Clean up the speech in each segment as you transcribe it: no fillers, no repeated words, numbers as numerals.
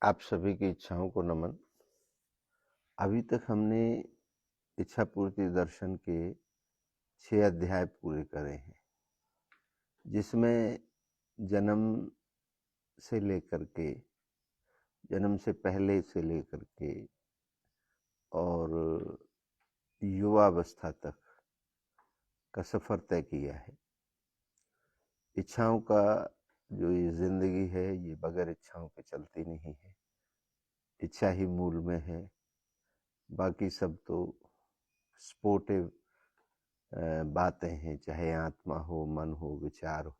आप सभी की इच्छाओं को नमन। अभी तक हमने इच्छा पूर्ति दर्शन के 6 अध्याय पूरे करे हैं, जिसमें जन्म से लेकर के, जन्म से पहले से लेकर के और युवावस्था तक का सफ़र तय किया है। इच्छाओं का जो ये ज़िंदगी है, ये बगैर इच्छाओं के चलती नहीं है। इच्छा ही मूल में है, बाकी सब तो स्पोर्टिव बातें हैं, चाहे आत्मा हो, मन हो, विचार हो।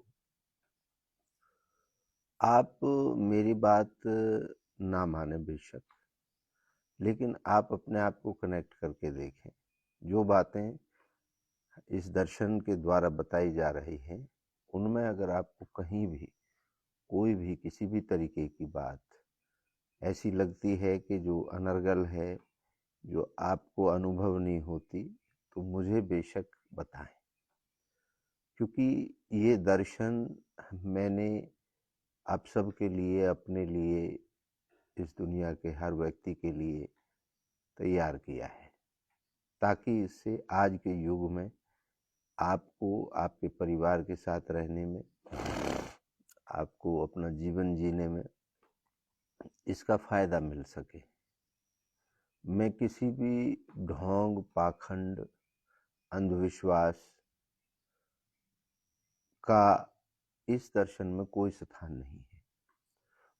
आप मेरी बात ना माने बेशक, लेकिन आप अपने आप को कनेक्ट करके देखें। जो बातें इस दर्शन के द्वारा बताई जा रही हैं, उनमें अगर आपको कहीं भी कोई भी किसी भी तरीके की बात ऐसी लगती है कि जो अनर्गल है, जो आपको अनुभव नहीं होती, तो मुझे बेशक बताएं, क्योंकि ये दर्शन मैंने आप सब के लिए, अपने लिए, इस दुनिया के हर व्यक्ति के लिए तैयार किया है, ताकि इससे आज के युग में आपको, आपके परिवार के साथ रहने में, आपको अपना जीवन जीने में इसका फायदा मिल सके। मैं किसी भी ढोंग, पाखंड, अंधविश्वास का इस दर्शन में कोई स्थान नहीं है,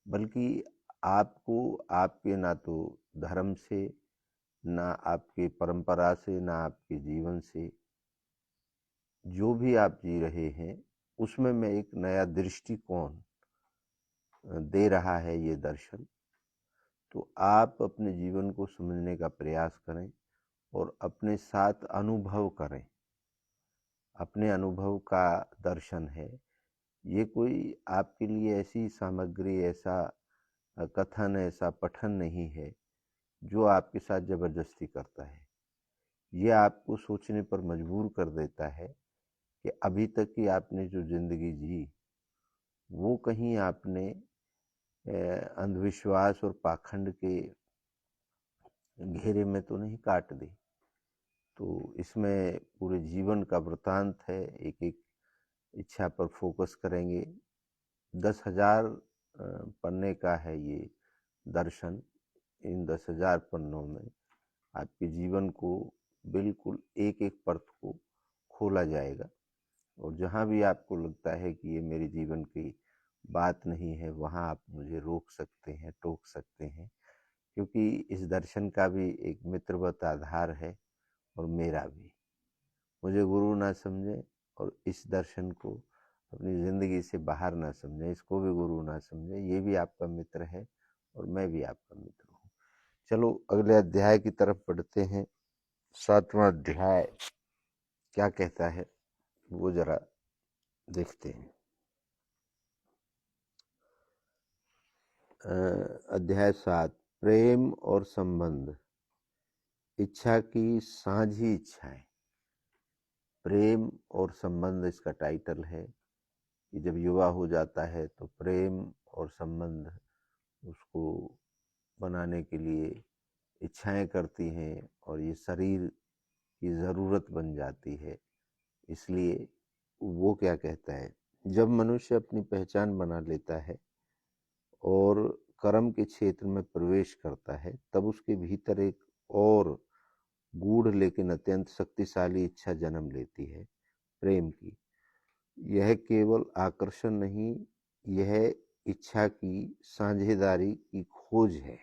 बल्कि आपको आपके ना तो धर्म से, ना आपके परंपरा से, ना आपके जीवन से, जो भी आप जी रहे हैं उसमें मैं एक नया दृष्टिकोण दे रहा है ये दर्शन। तो आप अपने जीवन को समझने का प्रयास करें और अपने साथ अनुभव करें। अपने अनुभव का दर्शन है ये। कोई आपके लिए ऐसी सामग्री, ऐसा कथन, ऐसा पठन नहीं है जो आपके साथ जबरदस्ती करता है। ये आपको सोचने पर मजबूर कर देता है कि अभी तक की आपने जो जिंदगी जी, वो कहीं आपने अंधविश्वास और पाखंड के घेरे में तो नहीं काट दी। तो इसमें पूरे जीवन का वृतांत है, एक एक इच्छा पर फोकस करेंगे। 10,000 पन्ने का है ये दर्शन। इन 10,000 पन्नों में आपके जीवन को बिल्कुल एक एक परत को खोला जाएगा, और जहाँ भी आपको लगता है कि ये मेरे जीवन की बात नहीं है, वहाँ आप मुझे रोक सकते हैं, टोक सकते हैं, क्योंकि इस दर्शन का भी एक मित्रवत आधार है और मेरा भी। मुझे गुरु ना समझें और इस दर्शन को अपनी ज़िंदगी से बाहर ना समझें, इसको भी गुरु ना समझें। ये भी आपका मित्र है और मैं भी आपका मित्र हूँ। चलो अगले अध्याय की तरफ बढ़ते हैं। 7वां अध्याय क्या कहता है वो जरा देखते हैं। अध्याय 7, प्रेम और संबंध। इच्छा की साझी इच्छाएं। प्रेम और संबंध इसका टाइटल है कि जब युवा हो जाता है तो प्रेम और संबंध उसको बनाने के लिए इच्छाएं करती हैं, और ये शरीर की ज़रूरत बन जाती है। इसलिए वो क्या कहता है, जब मनुष्य अपनी पहचान बना लेता है और कर्म के क्षेत्र में प्रवेश करता है, तब उसके भीतर एक और गूढ़ लेकिन अत्यंत शक्तिशाली इच्छा जन्म लेती है, प्रेम की। यह केवल आकर्षण नहीं, यह इच्छा की साझेदारी की खोज है।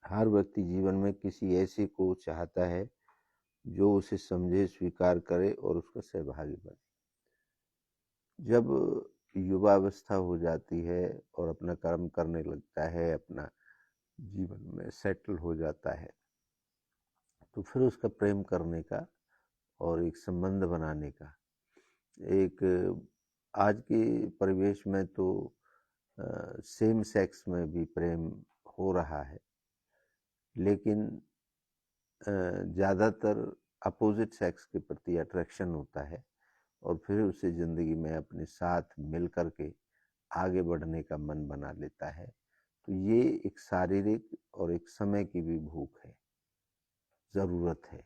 हर व्यक्ति जीवन में किसी ऐसे को चाहता है जो उसे समझे, स्वीकार करे और उसका सहभागी बने। जब युवावस्था हो जाती है और अपना कर्म करने लगता है, अपना जीवन में सेटल हो जाता है, तो फिर उसका प्रेम करने का और एक संबंध बनाने का एक, आज के परिवेश में तो सेम सेक्स में भी प्रेम हो रहा है, लेकिन ज़्यादातर अपोजिट सेक्स के प्रति अट्रैक्शन होता है, और फिर उसे ज़िंदगी में अपने साथ मिल कर के आगे बढ़ने का मन बना लेता है। तो ये एक शारीरिक और एक समय की भी भूख है, ज़रूरत है।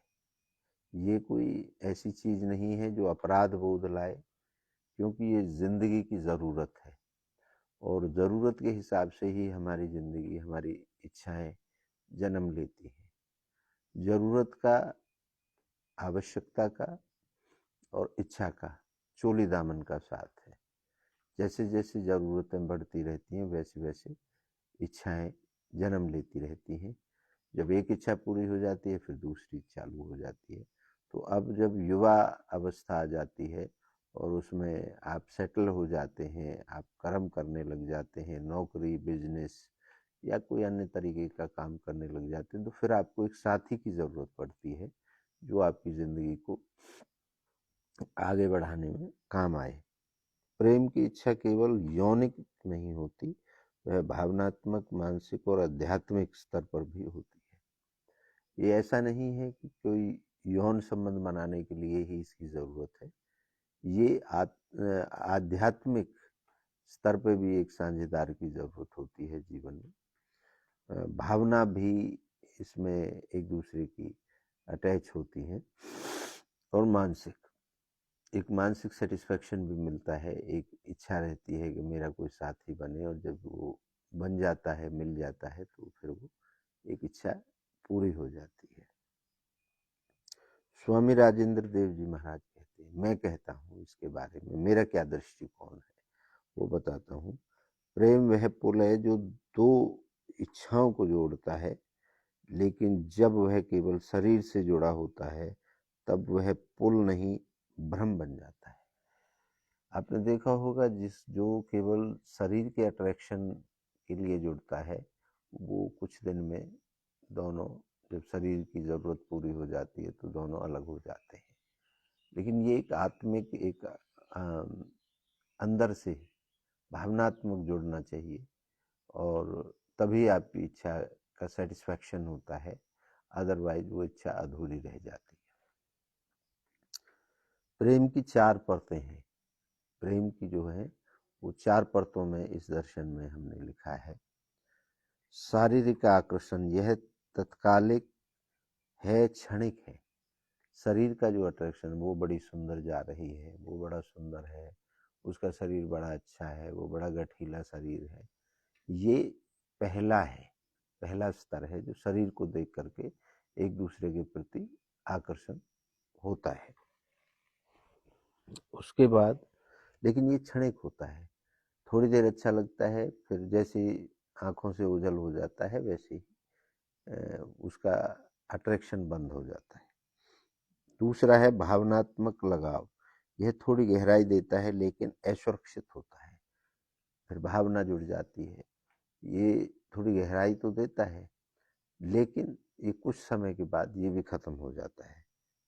ये कोई ऐसी चीज़ नहीं है जो अपराध बोध लाए, क्योंकि ये ज़िंदगी की ज़रूरत है और ज़रूरत के हिसाब से ही हमारी ज़िंदगी, हमारी इच्छाएं जन्म लेती हैं। ज़रूरत का, आवश्यकता का और इच्छा का चोली दामन का साथ है। जैसे जैसे ज़रूरतें बढ़ती रहती हैं वैसे वैसे इच्छाएं जन्म लेती रहती हैं। जब एक इच्छा पूरी हो जाती है फिर दूसरी चालू हो जाती है। तो अब जब युवा अवस्था आ जाती है और उसमें आप सेटल हो जाते हैं, आप कर्म करने लग जाते हैं, नौकरी, बिजनेस या कोई अन्य तरीके का काम करने लग जाते हैं, तो फिर आपको एक साथी की ज़रूरत पड़ती है जो आपकी ज़िंदगी को आगे बढ़ाने में काम आए। प्रेम की इच्छा केवल यौनिक नहीं होती, वह भावनात्मक, मानसिक और आध्यात्मिक स्तर पर भी होती है। ये ऐसा नहीं है कि कोई यौन संबंध बनाने के लिए ही इसकी ज़रूरत है। ये आध्यात्मिक स्तर पे भी एक साझेदार की ज़रूरत होती है जीवन में। भावना भी इसमें एक दूसरे की अटैच होती हैं और एक मानसिक सेटिस्फेक्शन भी मिलता है। एक इच्छा रहती है कि मेरा कोई साथी बने और जब वो बन जाता है, मिल जाता है, तो फिर वो एक इच्छा पूरी हो जाती है। स्वामी राजेंद्र देव जी महाराज कहते हैं, मैं कहता हूँ इसके बारे में मेरा क्या दृष्टिकोण है वो बताता हूँ। प्रेम वह पुल है जो दो इच्छाओं को जोड़ता है, लेकिन जब वह केवल शरीर से जुड़ा होता है तब वह पुल नहीं, भ्रम बन जाता है। आपने देखा होगा जो केवल शरीर के अट्रैक्शन के लिए जुड़ता है, वो कुछ दिन में दोनों, जब शरीर की ज़रूरत पूरी हो जाती है तो दोनों अलग हो जाते हैं। लेकिन ये एक आत्मिक, एक अंदर से भावनात्मक जुड़ना चाहिए और तभी आपकी इच्छा का सेटिस्फैक्शन होता है, अदरवाइज वो इच्छा अधूरी रह जाती है। प्रेम की चार परतें हैं। प्रेम की जो है वो चार परतों में इस दर्शन में हमने लिखा है। शारीरिक आकर्षण, यह तत्कालिक है, क्षणिक है। शरीर का जो अट्रैक्शन, वो बड़ी सुंदर जा रही है, वो बड़ा सुंदर है, उसका शरीर बड़ा अच्छा है, वो बड़ा गठीला शरीर है, ये पहला है, पहला स्तर है जो शरीर को देख करके एक दूसरे के प्रति आकर्षण होता है। उसके बाद लेकिन ये क्षणिक होता है, थोड़ी देर अच्छा लगता है, फिर जैसे आंखों से ओझल हो जाता है वैसे ही उसका अट्रैक्शन बंद हो जाता है। दूसरा है भावनात्मक लगाव, यह थोड़ी गहराई देता है लेकिन असुरक्षित होता है। फिर भावना जुड़ जाती है, ये थोड़ी गहराई तो देता है लेकिन ये कुछ समय के बाद ये भी खत्म हो जाता है।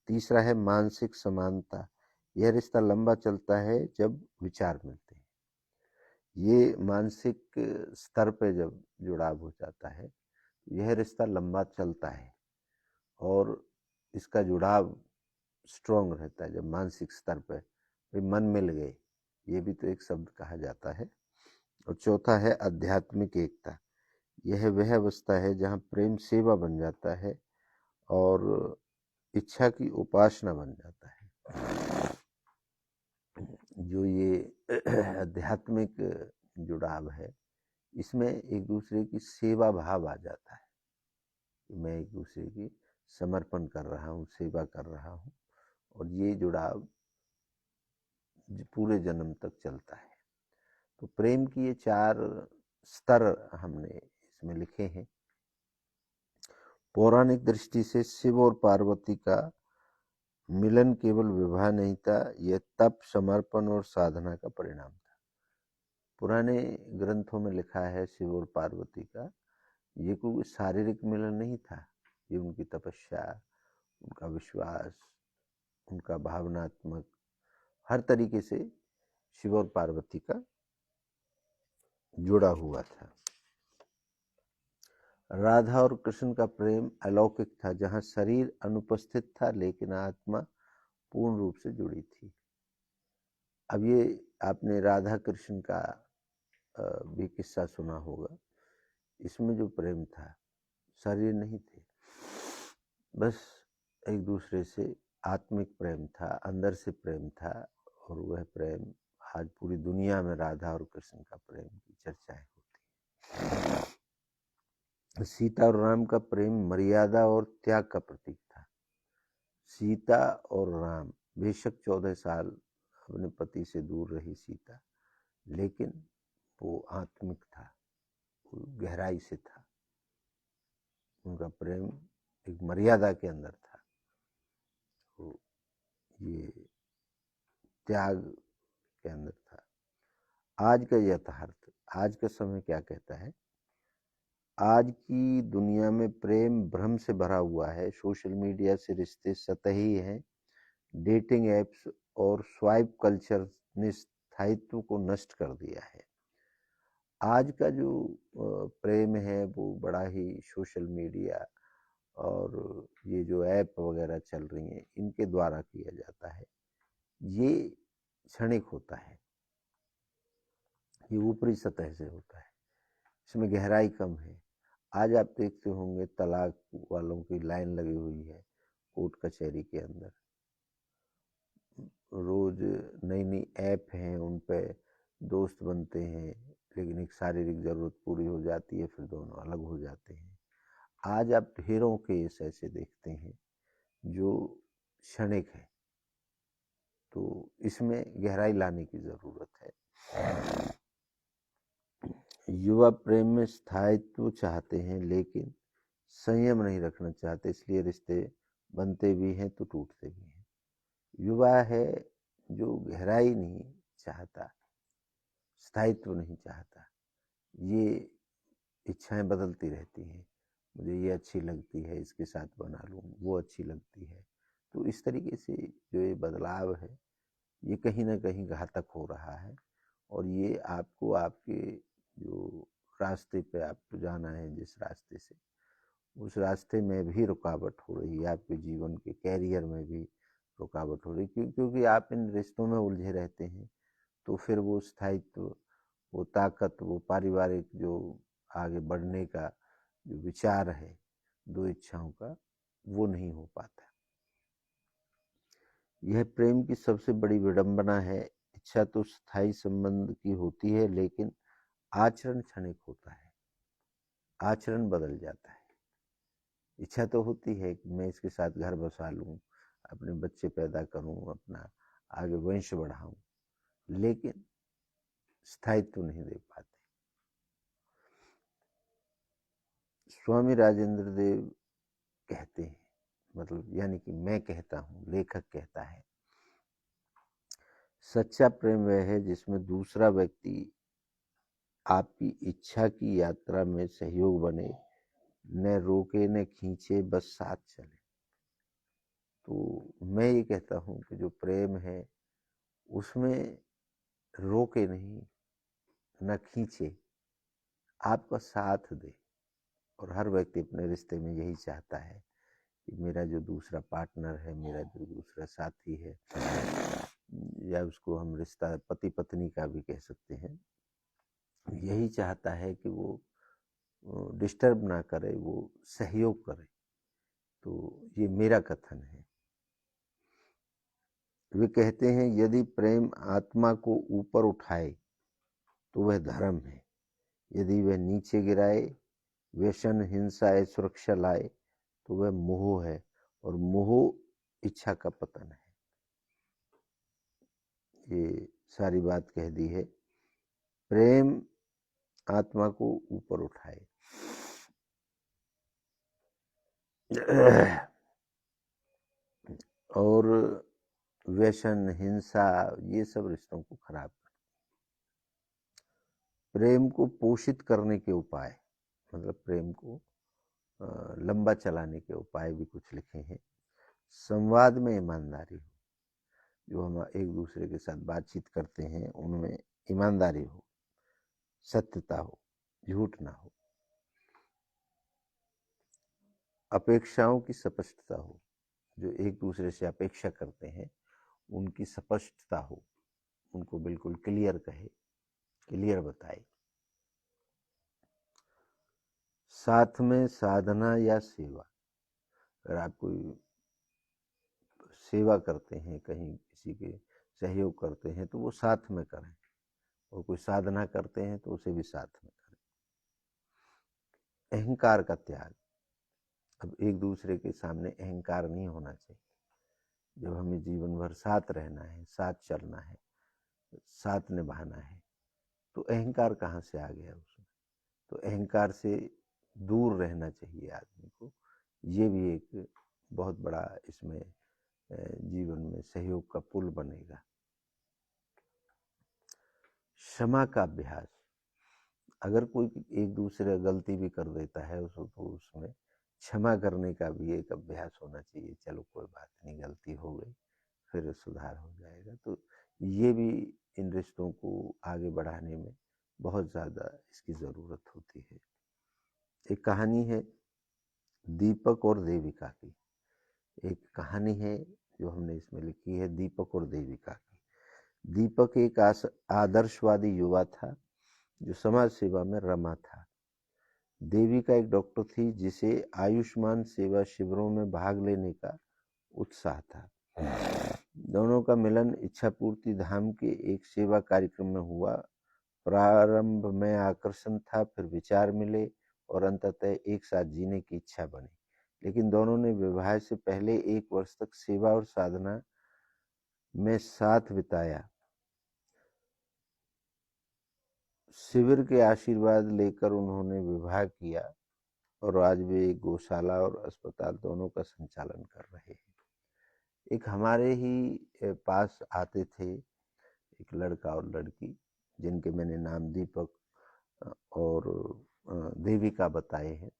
तीसरा है मानसिक समानता, यह रिश्ता लंबा चलता है जब विचार मिलते हैं। ये मानसिक स्तर पे जब जुड़ाव हो जाता है, यह रिश्ता लंबा चलता है और इसका जुड़ाव स्ट्रॉन्ग रहता है जब मानसिक स्तर पर भाई मन मिल गए, ये भी तो एक शब्द कहा जाता है। और चौथा है आध्यात्मिक एकता, यह वह अवस्था है जहाँ प्रेम सेवा बन जाता है और इच्छा की उपासना बन जाता है। जो ये आध्यात्मिक जुड़ाव है, इसमें एक दूसरे की सेवा भाव आ जाता है, मैं एक दूसरे की समर्पण कर रहा हूँ, सेवा कर रहा हूँ, और ये जुड़ाव पूरे जन्म तक चलता है। तो प्रेम की ये चार स्तर हमने इसमें लिखे हैं। पौराणिक दृष्टि से शिव और पार्वती का मिलन केवल विवाह नहीं था, यह तप, समर्पण और साधना का परिणाम था। पुराने ग्रंथों में लिखा है शिव और पार्वती का ये कोई शारीरिक मिलन नहीं था, ये उनकी तपस्या, उनका विश्वास, उनका भावनात्मक, हर तरीके से शिव और पार्वती का जुड़ा हुआ था। राधा और कृष्ण का प्रेम अलौकिक था, जहाँ शरीर अनुपस्थित था लेकिन आत्मा पूर्ण रूप से जुड़ी थी। अब ये आपने राधा कृष्ण का भी किस्सा सुना होगा इसमें जो प्रेम था शरीर नहीं थे, बस एक दूसरे से आत्मिक प्रेम था, अंदर से प्रेम था। और वह प्रेम आज पूरी दुनिया में राधा और कृष्ण का प्रेम की चर्चाएं होती हैं। सीता और राम का प्रेम मर्यादा और त्याग का प्रतीक था। सीता और राम, बेशक 14 साल अपने पति से दूर रही सीता, लेकिन वो आत्मिक था, वो गहराई से था। उनका प्रेम एक मर्यादा के अंदर था। तो ये त्याग के अंदर था। आज का यथार्थ, आज का समय क्या कहता है? आज की दुनिया में प्रेम भ्रम से भरा हुआ है। सोशल मीडिया से रिश्ते सतही हैं। डेटिंग एप्स और स्वाइप कल्चर ने स्थायित्व को नष्ट कर दिया है। आज का जो प्रेम है वो बड़ा ही सोशल मीडिया और ये जो ऐप वगैरह चल रही हैं इनके द्वारा किया जाता है। ये क्षणिक होता है, ये ऊपरी सतह से होता है, इसमें गहराई कम है। आज आप देखते होंगे तलाक वालों की लाइन लगी हुई है कोर्ट कचहरी के अंदर। रोज नई नई ऐप हैं, उन पे दोस्त बनते हैं, लेकिन एक शारीरिक ज़रूरत पूरी हो जाती है, फिर दोनों अलग हो जाते हैं। आज आप ढेरों केस ऐसे देखते हैं जो क्षणिक है। तो इसमें गहराई लाने की ज़रूरत है। युवा प्रेम में स्थायित्व चाहते हैं लेकिन संयम नहीं रखना चाहते, इसलिए रिश्ते बनते भी हैं तो टूटते भी हैं। युवा है जो गहराई नहीं चाहता, स्थायित्व नहीं चाहता। ये इच्छाएं बदलती रहती हैं, मुझे ये अच्छी लगती है इसके साथ बना लूँ, वो अच्छी लगती है। तो इस तरीके से जो ये बदलाव है ये कहीं ना कहीं घातक हो रहा है। और ये आपको आपके जो रास्ते पे आपको जाना है, जिस रास्ते से, उस रास्ते में भी रुकावट हो रही है। आपके जीवन के कैरियर में भी रुकावट हो रही है, क्योंकि आप इन रिश्तों में उलझे रहते हैं। तो फिर वो स्थायित्व, वो ताकत, वो पारिवारिक जो आगे बढ़ने का जो विचार है दो इच्छाओं का, वो नहीं हो पाता। यह प्रेम की सबसे बड़ी विडंबना है। इच्छा तो स्थायी संबंध की होती है लेकिन आचरण क्षणिक होता है, आचरण बदल जाता है। इच्छा तो होती है कि मैं इसके साथ घर बसा लूं, अपने बच्चे पैदा करूं, अपना आगे वंश बढ़ाऊं, लेकिन स्थायित्व नहीं दे पाते। स्वामी राजेंद्र देव कहते हैं, मतलब यानी कि मैं कहता हूं, लेखक कहता है, सच्चा प्रेम वह है जिसमें दूसरा व्यक्ति आपकी इच्छा की यात्रा में सहयोग बने, न रोके न खींचे, बस साथ चले। तो मैं ये कहता हूँ कि जो प्रेम है उसमें रोके नहीं, न खींचे, आपका साथ दे। और हर व्यक्ति अपने रिश्ते में यही चाहता है कि मेरा जो दूसरा पार्टनर है, मेरा जो दूसरा साथी है, या उसको हम रिश्ता पति पत्नी का भी कह सकते हैं, यही चाहता है कि वो डिस्टर्ब ना करे, वो सहयोग करे। तो ये मेरा कथन है। वे कहते हैं यदि प्रेम आत्मा को ऊपर उठाए तो वह धर्म है, यदि वह नीचे गिराए, व्यसन, हिंसा या सुरक्षा लाए तो वह मोह है, और मोह इच्छा का पतन है। ये सारी बात कह दी है। प्रेम आत्मा को ऊपर उठाए और व्यसन, हिंसा, ये सब रिश्तों को खराब कर। प्रेम को पोषित करने के उपाय, मतलब प्रेम को लंबा चलाने के उपाय भी कुछ लिखे हैं। संवाद में ईमानदारी हो, जो हम एक दूसरे के साथ बातचीत करते हैं उनमें ईमानदारी हो, सत्यता हो, झूठ ना हो। अपेक्षाओं की स्पष्टता हो, जो एक दूसरे से अपेक्षा करते हैं उनकी स्पष्टता हो, उनको बिल्कुल क्लियर कहे, क्लियर बताए। साथ में साधना या सेवा, अगर आप कोई सेवा करते हैं, कहीं किसी के सहयोग करते हैं तो वो साथ में करें, और कोई साधना करते हैं तो उसे भी साथ में करें। अहंकार का त्याग, अब एक दूसरे के सामने अहंकार नहीं होना चाहिए। जब हमें जीवन भर साथ रहना है, साथ चलना है, साथ निभाना है, तो अहंकार कहाँ से आ गया उसमें? तो अहंकार से दूर रहना चाहिए आदमी को। ये भी एक बहुत बड़ा इसमें जीवन में सहयोग का पुल बनेगा। क्षमा का अभ्यास, अगर कोई एक दूसरे गलती भी कर देता है उसको, तो उसमें क्षमा करने का भी एक अभ्यास होना चाहिए। चलो कोई बात नहीं, गलती हो गई, फिर सुधार हो जाएगा। तो ये भी इन रिश्तों को आगे बढ़ाने में बहुत ज़्यादा इसकी ज़रूरत होती है। एक कहानी है दीपक और देविका की। एक कहानी है जो हमने इसमें लिखी है, दीपक और देविका की। दीपक एक आदर्शवादी युवा था जो समाज सेवा में रमा था। देविका एक डॉक्टर थी जिसे आयुष्मान सेवा शिविरों में भाग लेने का उत्साह था। दोनों का मिलन इच्छा पूर्ति धाम के एक सेवा कार्यक्रम में हुआ। प्रारंभ में आकर्षण था, फिर विचार मिले और अंततः एक साथ जीने की इच्छा बनी। लेकिन दोनों ने विवाह से पहले 1 वर्ष तक सेवा और साधना में साथ बिताया। शिविर के आशीर्वाद लेकर उन्होंने विवाह किया और आज वे एक गौशाला और अस्पताल दोनों का संचालन कर रहे हैं। एक हमारे ही पास आते थे एक लड़का और लड़की, जिनके मैंने नाम दीपक और देविका बताए हैं।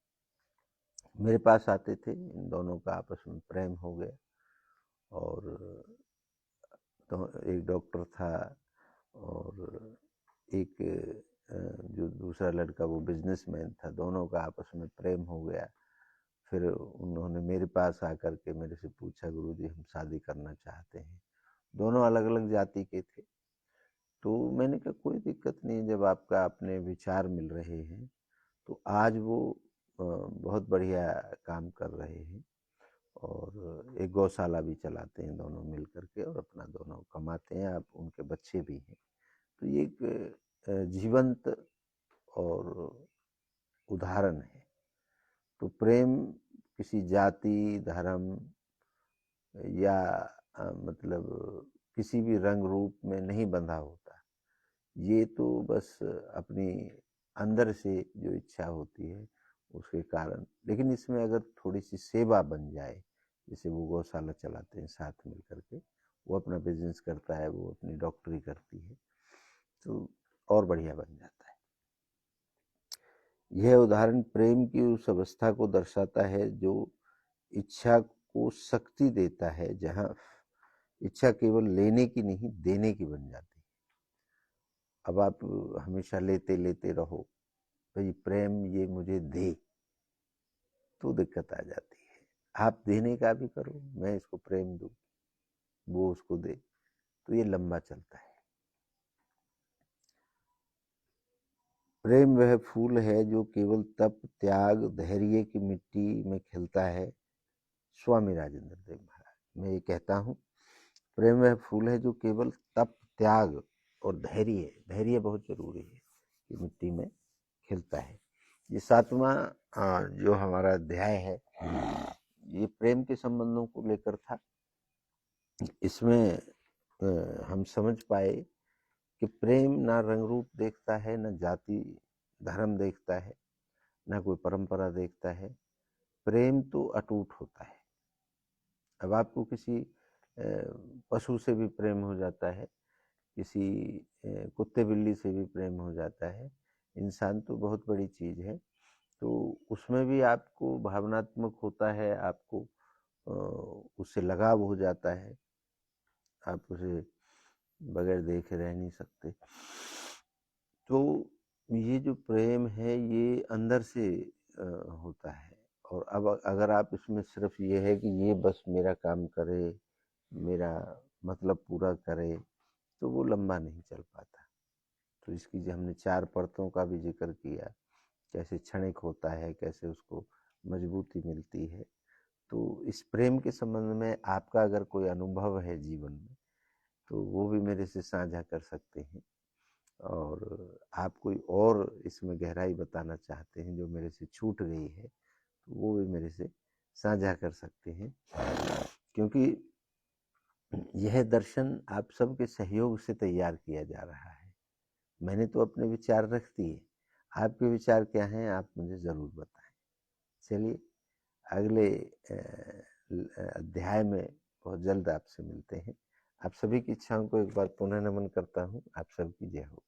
मेरे पास आते थे, इन दोनों का आपस में प्रेम हो गया। और तो एक डॉक्टर था और एक जो दूसरा लड़का वो बिजनेसमैन था। दोनों का आपस में प्रेम हो गया। फिर उन्होंने मेरे पास आकर के मेरे से पूछा, गुरुजी हम शादी करना चाहते हैं। दोनों अलग अलग जाति के थे। तो मैंने कहा कोई दिक्कत नहीं, जब आपका अपने विचार मिल रहे हैं। तो आज वो बहुत बढ़िया काम कर रहे हैं और एक गौशाला भी चलाते हैं दोनों मिल करके, और अपना दोनों कमाते हैं। अब उनके बच्चे भी हैं। तो ये एक जीवंत और उदाहरण है। तो प्रेम किसी जाति, धर्म या मतलब किसी भी रंग रूप में नहीं बंधा होता। ये तो बस अपनी अंदर से जो इच्छा होती है उसके कारण। लेकिन इसमें अगर थोड़ी सी सेवा बन जाए, जैसे वो गौशाला चलाते हैं साथ मिल करके, वो अपना बिजनेस करता है, वो अपनी डॉक्टरी करती है, तो और बढ़िया बन जाता है। यह उदाहरण प्रेम की उस अवस्था को दर्शाता है जो इच्छा को शक्ति देता है, जहाँ इच्छा केवल लेने की नहीं देने की बन जाती है। अब आप हमेशा लेते लेते रहो, भाई प्रेम ये मुझे दे, तो दिक्कत आ जाती है। आप देने का भी करो, मैं इसको प्रेम दूं, वो उसको दे, तो ये लंबा चलता है। प्रेम वह फूल है जो केवल तप, त्याग, धैर्य की मिट्टी में खिलता है। स्वामी राजेंद्र देव महाराज। मैं ये कहता हूँ, प्रेम वह फूल है जो केवल तप, त्याग और धैर्य बहुत जरूरी है कि मिट्टी में खिलता है। ये 7वां जो हमारा अध्याय है, ये प्रेम के संबंधों को लेकर था। इसमें हम समझ पाए कि प्रेम ना रंग रूप देखता है, ना जाति धर्म देखता है, ना कोई परंपरा देखता है। प्रेम तो अटूट होता है। अब आपको किसी पशु से भी प्रेम हो जाता है, किसी कुत्ते बिल्ली से भी प्रेम हो जाता है। इंसान तो बहुत बड़ी चीज़ है, तो उसमें भी आपको भावनात्मक होता है, आपको उससे लगाव हो जाता है। आप उसे बगैर देखे रह नहीं सकते। तो ये जो प्रेम है ये अंदर से होता है। और अब अगर आप इसमें सिर्फ ये है कि ये बस मेरा काम करे, मेरा मतलब पूरा करे, तो वो लंबा नहीं चल पाता। तो इसकी जो हमने 4 परतों का भी जिक्र किया, कैसे क्षणिक होता है, कैसे उसको मजबूती मिलती है। तो इस प्रेम के संबंध में आपका अगर कोई अनुभव है जीवन में, तो वो भी मेरे से साझा कर सकते हैं। और आप कोई और इसमें गहराई बताना चाहते हैं जो मेरे से छूट गई है, तो वो भी मेरे से साझा कर सकते हैं, क्योंकि यह दर्शन आप सबके सहयोग से तैयार किया जा रहा है। मैंने तो अपने विचार रख दिए, आपके विचार क्या हैं आप मुझे ज़रूर बताएं। चलिए अगले अध्याय में बहुत जल्द आपसे मिलते हैं। आप सभी की इच्छाओं को एक बार पुनः नमन करता हूँ। आप सबकी जय हो।